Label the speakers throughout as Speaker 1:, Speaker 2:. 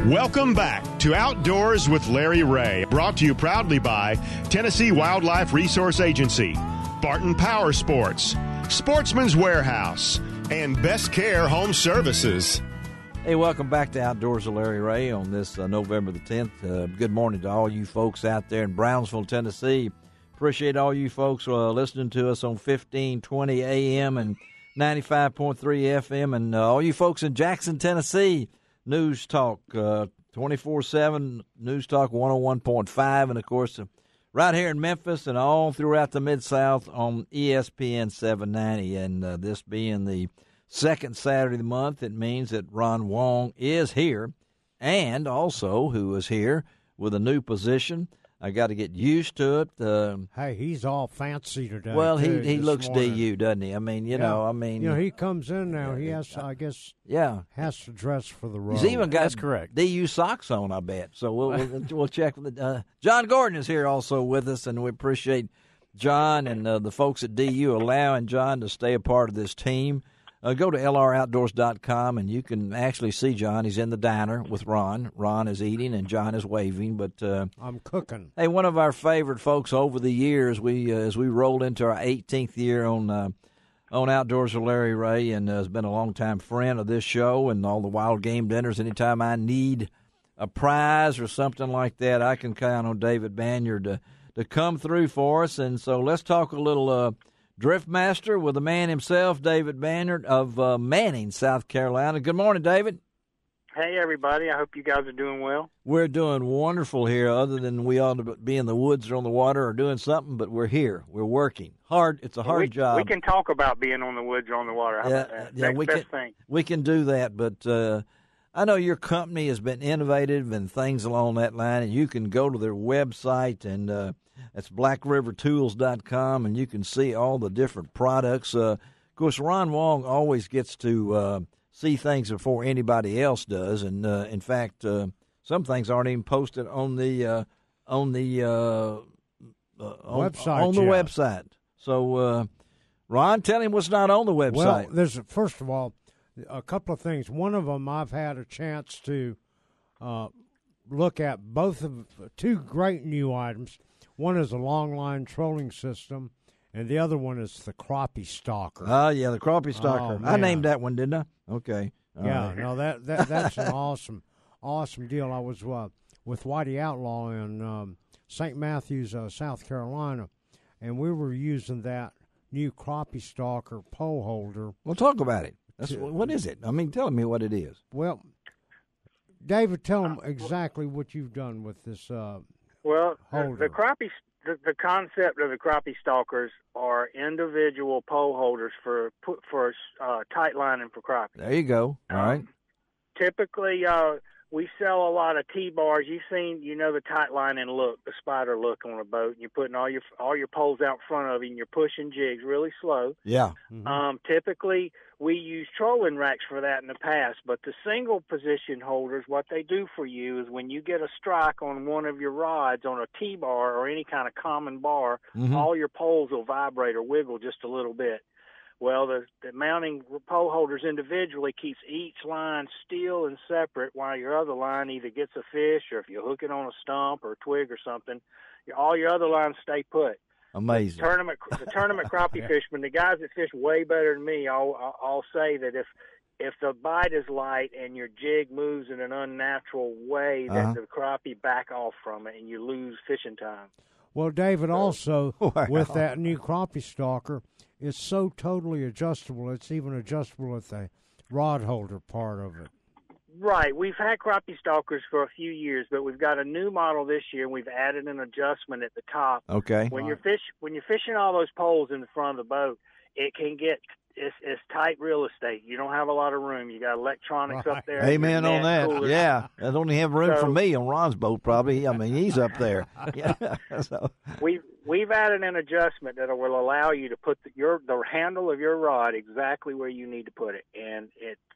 Speaker 1: Welcome back to Outdoors with Larry Ray, brought to you proudly by Tennessee Wildlife Resource Agency, Barton Power Sports, Sportsman's Warehouse, and Best Care Home Services.
Speaker 2: Hey, welcome back to Outdoors with Larry Ray on this November the 10th. Good morning to all you folks out there in Brownsville, Tennessee. Appreciate all you folks listening to us on 1520 AM and 95.3 FM, and all you folks in Jackson, Tennessee. News Talk 24/7, News Talk 101.5, and, of course, right here in Memphis and all throughout the Mid-South on ESPN 790. And this being the second Saturday of the month, it means that Ron Wong is here, and also who is here with a new position. I got to get used to it.
Speaker 3: Hey, he's all fancy today.
Speaker 2: Well, he looks DU, doesn't he? I mean, you know,
Speaker 3: he comes in now. He has, I guess, has to dress for the role.
Speaker 2: He's even got
Speaker 4: That's correct.
Speaker 2: DU socks on, I bet. So we'll check with it. John Gordon is here also with us, and we appreciate John and the folks at DU allowing John to stay a part of this team. Go to lroutdoors.com, and you can actually see John. He's in the diner with Ron. Ron is eating, and John is waving. But
Speaker 3: I'm cooking.
Speaker 2: Hey, one of our favorite folks over the years, as we rolled into our 18th year on Outdoors with Larry Ray, and has been a longtime friend of this show and all the wild game dinners. Anytime I need a prize or something like that, I can count on David Baynard to come through for us. And so let's talk a little Driftmaster with the man himself, David Baynard of Manning, South Carolina. Good morning, David.
Speaker 5: Hey, everybody. I hope you guys are doing well.
Speaker 2: We're doing wonderful here, other than we ought to be in the woods or on the water or doing something, but we're here. We're working hard. It's a hard job.
Speaker 5: We can talk about being on the woods or on the water. How about that?
Speaker 2: Yeah, we can do that, but I know your company has been innovative and things along that line, and you can go to their website, and that's blackrivertools.com, and you can see all the different products. Of course, Ron Wong always gets to see things before anybody else does, and in fact, some things aren't even posted on the website. So, Ron, tell him what's not on the website.
Speaker 3: Well, there's first of all a couple of things. One of them, I've had a chance to look at two great new items. One is a long line trolling system, and the other one is the crappie stalker.
Speaker 2: Oh, yeah, the crappie stalker.
Speaker 3: Oh,
Speaker 2: I named that one, didn't I? Okay.
Speaker 3: No, that's an awesome deal. I was with Whitey Outlaw in St. Matthews, South Carolina, and we were using that new crappie stalker pole holder.
Speaker 2: Well, talk about it. What is it? I mean, tell me what it is.
Speaker 3: Well, David, tell them exactly what you've done with this
Speaker 5: Well,
Speaker 3: holder.
Speaker 5: the concept of the crappie stalkers are individual pole holders for tight lining for crappie.
Speaker 2: There you go. All right.
Speaker 5: Typically, we sell a lot of T-bars. You've seen, the tight lining look, the spider look on a boat. And you're putting all your poles out front of you, and you're pushing jigs really slow.
Speaker 2: Yeah.
Speaker 5: Mm-hmm. Typically, we use trolling racks for that in the past. But the single position holders, what they do for you is when you get a strike on one of your rods on a T-bar or any kind of common bar, all your poles will vibrate or wiggle just a little bit. Well, the mounting pole holders individually keeps each line still and separate while your other line either gets a fish or if you hook it on a stump or a twig or something, all your other lines stay put.
Speaker 2: Amazing.
Speaker 5: The tournament crappie fishermen, the guys that fish way better than me, I'll say that if the bite is light and your jig moves in an unnatural way, that the crappie back off from it and you lose fishing time.
Speaker 3: Well, David, also with that new crappie stalker, it's so totally adjustable. It's even adjustable at the rod holder part of it.
Speaker 5: Right. We've had crappie stalkers for a few years, but we've got a new model this year, and we've added an adjustment at the top.
Speaker 2: Okay.
Speaker 5: When you're fishing all those poles in the front of the boat, it can get it's tight real estate. You don't have a lot of room. You got electronics up there.
Speaker 2: Amen on that.
Speaker 5: Coolers.
Speaker 2: Yeah, I don't even have room for me on Ron's boat. Probably. I mean, he's up there. Yeah. So.
Speaker 5: We've added an adjustment that will allow you to put the handle of your rod exactly where you need to put it, and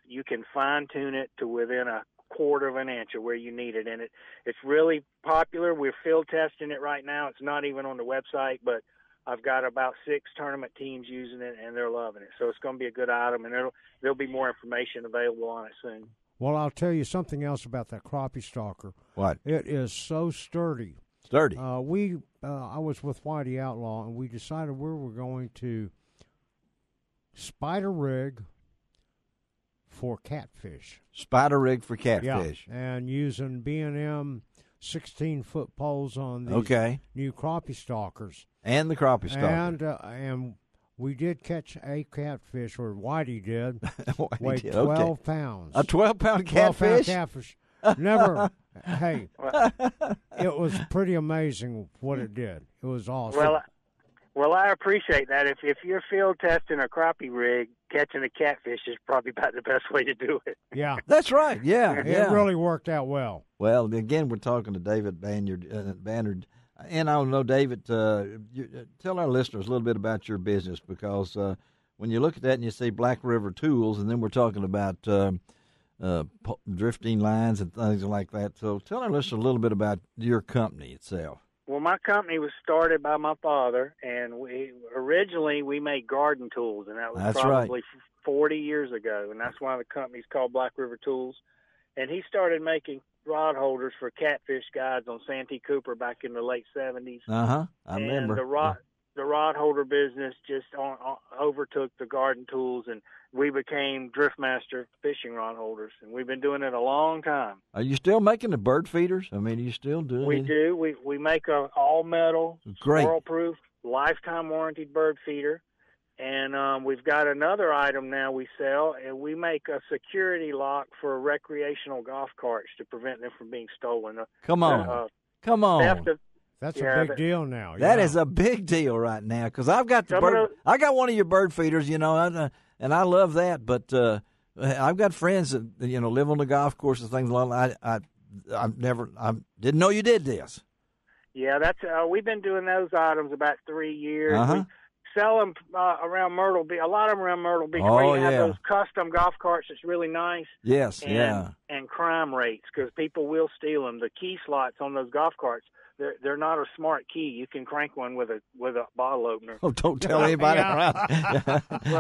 Speaker 5: you can fine tune it to within a quarter of an inch of where you need it. And it's really popular. We're field testing it right now. It's not even on the website, but I've got about 6 tournament teams using it, and they're loving it. So it's going to be a good item, and there'll be more information available on it soon.
Speaker 3: Well, I'll tell you something else about that crappie stalker.
Speaker 2: What?
Speaker 3: It is so sturdy.
Speaker 2: Sturdy.
Speaker 3: I was with Whitey Outlaw, and we decided we were going to spider rig for catfish.
Speaker 2: Spider rig for catfish.
Speaker 3: Yeah, and using B&M 16-foot poles on these new crappie stalkers.
Speaker 2: And the crappie stalker.
Speaker 3: And we did catch a catfish, or Whitey did.
Speaker 2: Whitey
Speaker 3: weighed
Speaker 2: did.
Speaker 3: 12 pounds.
Speaker 2: A 12-pound catfish?
Speaker 3: 12-pound catfish. Never. Hey, it was pretty amazing what it did. It was awesome.
Speaker 5: Well, I appreciate that. If you're field testing a crappie rig, catching a catfish is probably about the best way to do it.
Speaker 3: Yeah.
Speaker 2: That's right. Yeah.
Speaker 3: It really worked out well.
Speaker 2: Well, again, we're talking to David Baynard. And I don't know, David, tell our listeners a little bit about your business, because when you look at that and you say Black River Tools, and then we're talking about drifting lines and things like that. So tell our listeners a little bit about your company itself.
Speaker 5: Well, my company was started by my father, and we originally made garden tools, and that was probably 40 years ago, and that's why the company's called Black River Tools. And he started making rod holders for catfish guides on Santee Cooper back in the late 70s.
Speaker 2: I remember.
Speaker 5: The rod holder business just overtook the garden tools, and we became Driftmaster fishing rod holders, and we've been doing it a long time.
Speaker 2: Are you still making the bird feeders? I mean, are you still doing
Speaker 5: We
Speaker 2: it?
Speaker 5: do. We make a all-metal, squirrel-proof, lifetime warranted bird feeder. And we've got another item now we sell, and we make a security lock for recreational golf carts to prevent them from being stolen.
Speaker 2: Come on. Come on.
Speaker 3: That's a big deal now.
Speaker 2: That is a big deal right now, because I've got I got one of your bird feeders, and I love that. But I've got friends that live on the golf course and things like that. I didn't know you did this.
Speaker 5: Yeah, that's we've been doing those items about 3 years.
Speaker 2: Uh-huh.
Speaker 5: We sell them around Myrtle Beach. A lot of them around Myrtle Beach.
Speaker 2: Oh,
Speaker 5: we have those custom golf carts that's really nice.
Speaker 2: Yes,
Speaker 5: and crime rates, because people will steal them. The key slots on those golf carts, they're not a smart key. You can crank one with a bottle opener.
Speaker 2: Oh, don't tell anybody.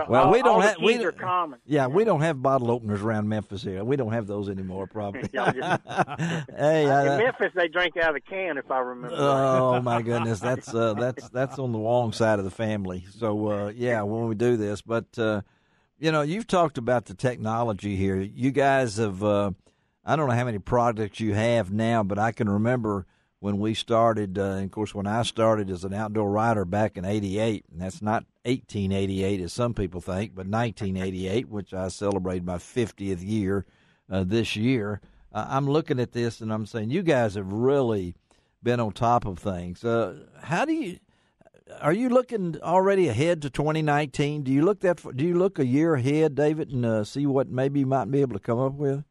Speaker 5: Well,
Speaker 2: we don't have.
Speaker 5: Keys are common.
Speaker 2: Yeah, we don't have bottle openers around Memphis here. We don't have those anymore, probably.
Speaker 5: In Memphis, they drink out of the can, if I remember.
Speaker 2: Oh my goodness, that's on the wrong side of the family. So when we do this, but you've talked about the technology here. You guys have. I don't know how many products you have now, but I can remember when we started, and of course, when I started as an outdoor rider back in '88, and that's not 1888 as some people think, but 1988, which I celebrated my 50th year this year. I'm looking at this and I'm saying, you guys have really been on top of things. Are you looking already ahead to 2019? Do you look a year ahead, David, and see what maybe you might be able to come up with?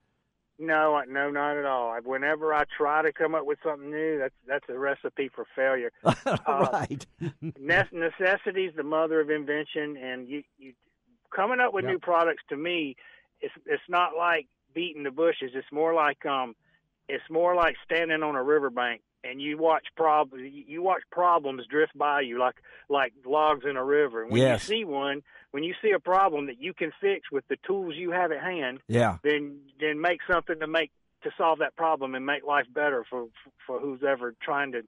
Speaker 5: No, not at all. Whenever I try to come up with something new, that's a recipe for failure.
Speaker 2: Right.
Speaker 5: Necessity is the mother of invention, and you coming up with new products, to me, it's not like beating the bushes. It's more like standing on a riverbank and you watch problems drift by you like logs in a river. And when you see a problem that you can fix with the tools you have at hand, then make something to solve that problem and make life better for who's ever trying to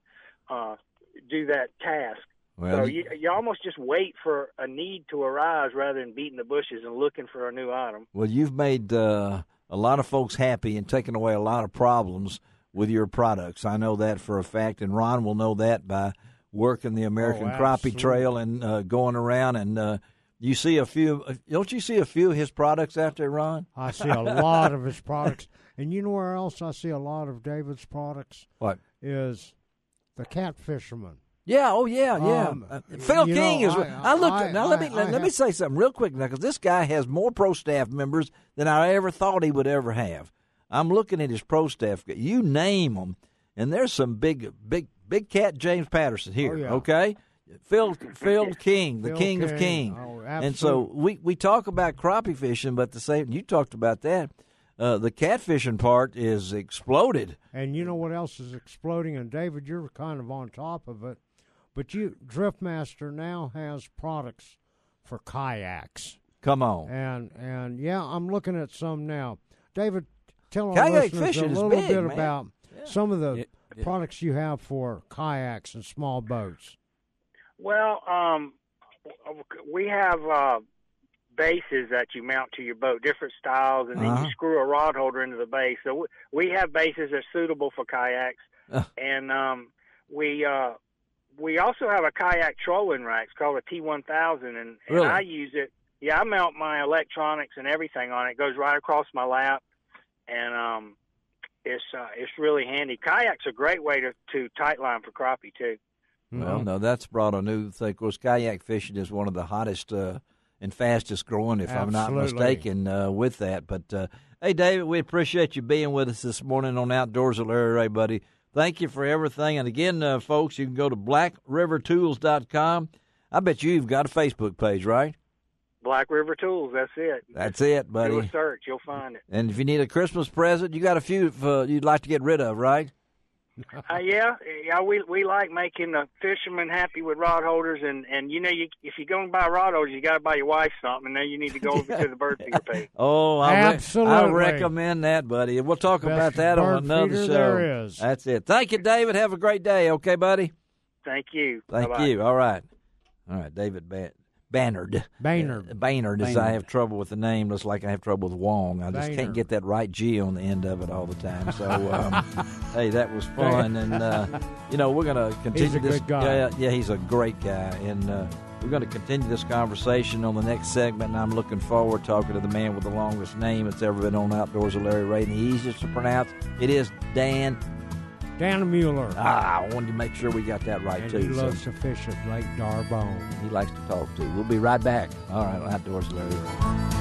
Speaker 5: do that task. Well, so you almost just wait for a need to arise rather than beating the bushes and looking for a new item.
Speaker 2: Well, you've made a lot of folks happy and taken away a lot of problems with your products. I know that for a fact, and Ron will know that by working the American Crappie Trail and going around. And you see a few. Don't you see a few of his products out there, Ron?
Speaker 3: I see a lot of his products. And you know where else I see a lot of David's products?
Speaker 2: What?
Speaker 3: Is the Cat Fisherman.
Speaker 2: Yeah. Oh, yeah. Phil King is. Let me say something real quick now, because this guy has more pro staff members than I ever thought he would ever have. I'm looking at his pro staff. You name them, and there's some big cat James Patterson here. Oh, yeah. Okay, Phil King, the King of King.
Speaker 3: Oh,
Speaker 2: and so we talk about crappie fishing, but you talked about that. The catfishing part is exploded.
Speaker 3: And you know what else is exploding? And David, you're kind of on top of it. But Driftmaster now has products for kayaks.
Speaker 2: Come on.
Speaker 3: And I'm looking at some now. David, tell our
Speaker 2: kayak
Speaker 3: listeners
Speaker 2: fishing
Speaker 3: a
Speaker 2: is
Speaker 3: little
Speaker 2: big,
Speaker 3: bit
Speaker 2: man.
Speaker 3: about some of the
Speaker 4: Yeah.
Speaker 3: products you have for kayaks and small boats.
Speaker 5: Well, we have bases that you mount to your boat, different styles, and then you screw a rod holder into the base. So we have bases that are suitable for kayaks, and we also have a kayak trolling rack. It's called a T1000, and
Speaker 2: Really?
Speaker 5: I use it. Yeah, I mount my electronics and everything on it. It goes right across my lap, and it's really handy. Kayak's a great way to tightline for crappie too.
Speaker 2: Well, no, that's brought a new thing. Of course, kayak fishing is one of the hottest and fastest growing, if I'm not mistaken, with that. But, hey, David, we appreciate you being with us this morning on Outdoors with Larry Ray, buddy. Thank you for everything. And, again, folks, you can go to blackrivertools.com. I bet you've got a Facebook page, right?
Speaker 5: Black River Tools, that's it.
Speaker 2: That's it, buddy.
Speaker 5: Do a search, you'll find it.
Speaker 2: And if you need a Christmas present, you got a few you'd like to get rid of, right?
Speaker 5: Yeah, we like making the fishermen happy with rod holders, and if you're going to buy rod holders, you got to buy your wife something, and then you need to go over to the bird feeder page.
Speaker 2: Oh,
Speaker 3: absolutely.
Speaker 2: I recommend that, buddy. We'll talk about that on another show.
Speaker 3: There is.
Speaker 2: That's it. Thank you, David. Have a great day, okay, buddy?
Speaker 5: Thank you.
Speaker 2: Thank
Speaker 5: Bye-bye.
Speaker 2: you. All right, David Baynard.
Speaker 3: Baynard.
Speaker 2: As I have trouble with the name, just like I have trouble with Wong. I just
Speaker 3: Baynard.
Speaker 2: can't get that right G on the end of it all the time. So, hey, that was fun. And, we're going to continue
Speaker 3: He's a
Speaker 2: this.
Speaker 3: good guy.
Speaker 2: Yeah, he's a great guy. And we're going to continue this conversation on the next segment. And I'm looking forward to talking to the man with the longest name that's ever been on Outdoors with Larry Ray. And the easiest to pronounce, it is Dan
Speaker 3: Mueller.
Speaker 2: I wanted to make sure we got that right,
Speaker 3: And
Speaker 2: too.
Speaker 3: he loves to fish at Lake D'Arbonne.
Speaker 2: He likes to talk, too. We'll be right back. All right, Outdoors with Larry Ray.